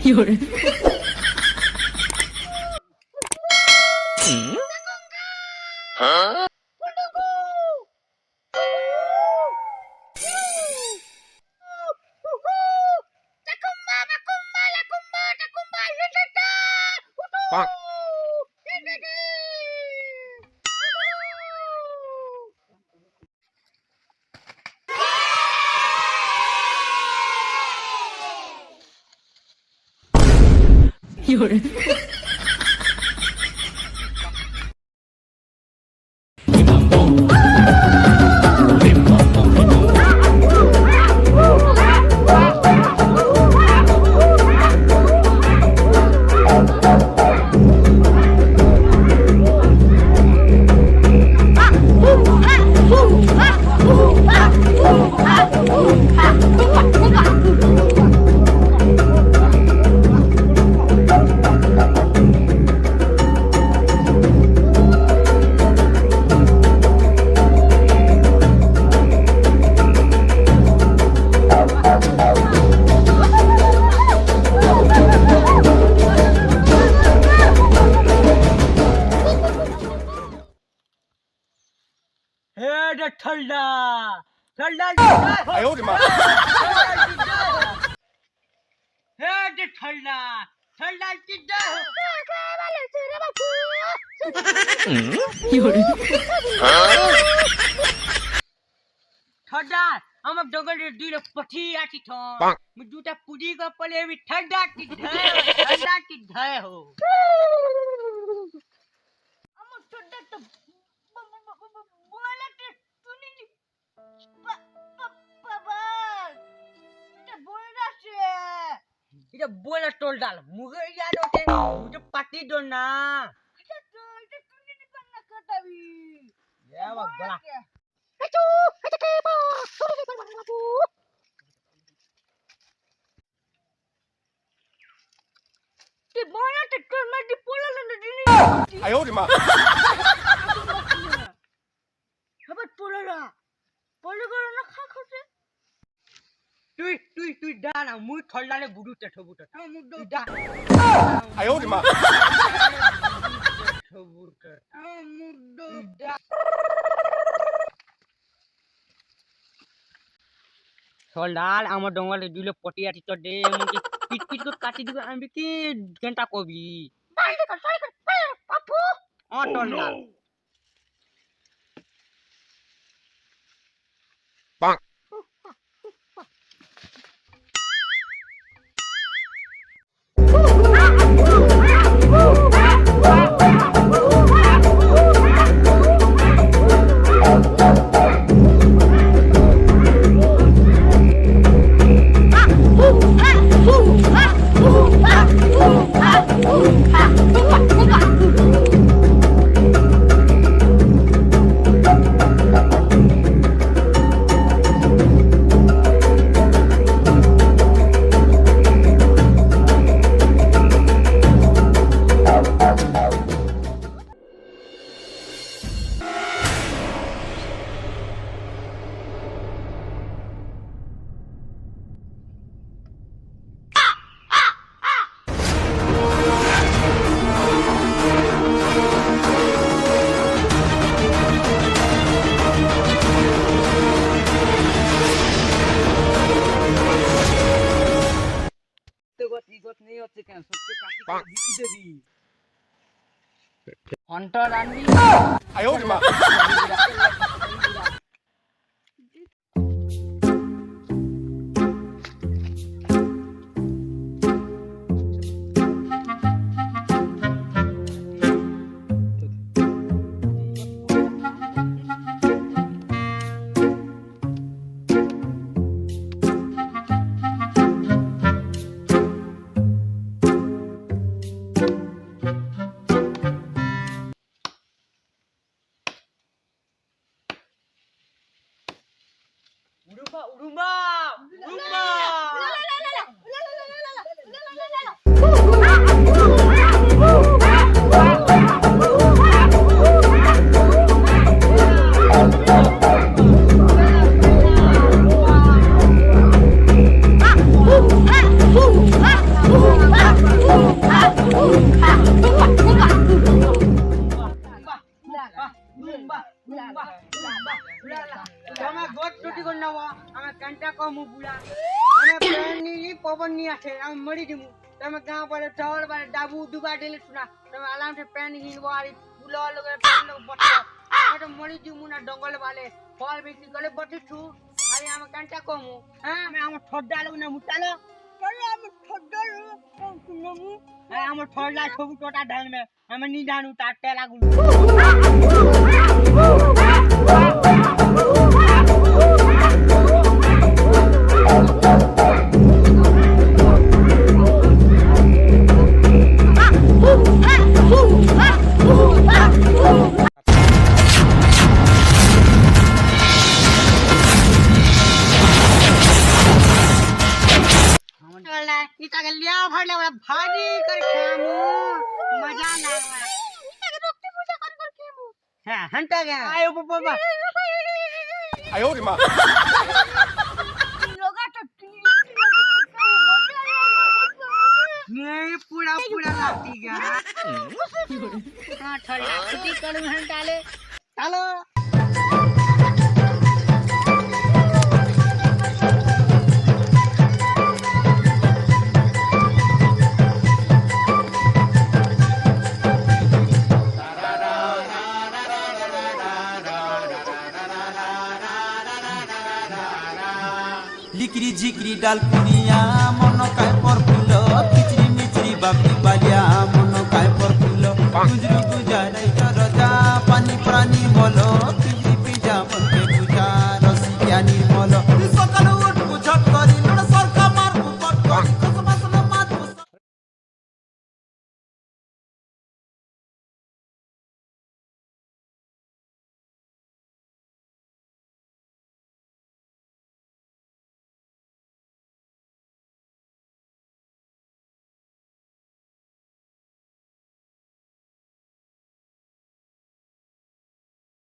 有人，有人，ठंडा ठंडा 哎呦我的妈！ ठंडा ठंडा चिड्डा 有人， ठंडा আমার জঙ্গলের দুইটা পথি আছি তো দুটা পুরি গো পলে আমি ঠান্ডা কি ধায় হো আমার ঠান্ডা তো বলাতে শুনি বাবা এটা বলে আছে এটা বলে টোল ডাল মুগে ইয়াদ ওঠে মুজে পাতি দো না এটা তো এটা শুনি নি না কাটাবি এ বাবা哎呦我的妈！ তুই ডানা মুই ঠল্লালে বুড়ুতে ঠবুতে 哎呦我的妈！ ঠল্লাল আমার ডঙ্গলে দিলে পটি আছি তো দে মুকে পিট পিট করে কাটি দিবে আমি কি ঘন্টা কবি ও ঠল্লাল হন্টার আনবি 哎呦我的妈！ ও पवन नहीं आथे हम मरी दिमु तमे गांव पर टहल बारे डाबू दुबा डेले सुना तमे आराम से पैन हिनवारी फुला लोग पैन लोग बच्चा हम तो मरी दिमु ना डंगल वाले फल बिक्री करे बटी छु अरे हम कंटा कमु हां हम ठड्डा लोग ना मुतालो करे हम ठड्डा लोग सुनमु हम ठड्डा सब टोटा ढाल में हम नी डानु ताटे लागु भारी कर खामु मजा ना रोटी पूजा कर खेमु हां हंटा गया आयो बाबा 哎呦我的妈！ लोगा तो नहीं पूरा पूरा लाती गया हां ठल्ला छुट्टी कर हंटा ले चलो लिकरी झिकरी डाल कुनिया मन काय पर फूल किचरी मिचरी बापी बालिया मन काय पर फूल गुजरू गुजाराई रजा पानी प्राणी बोलो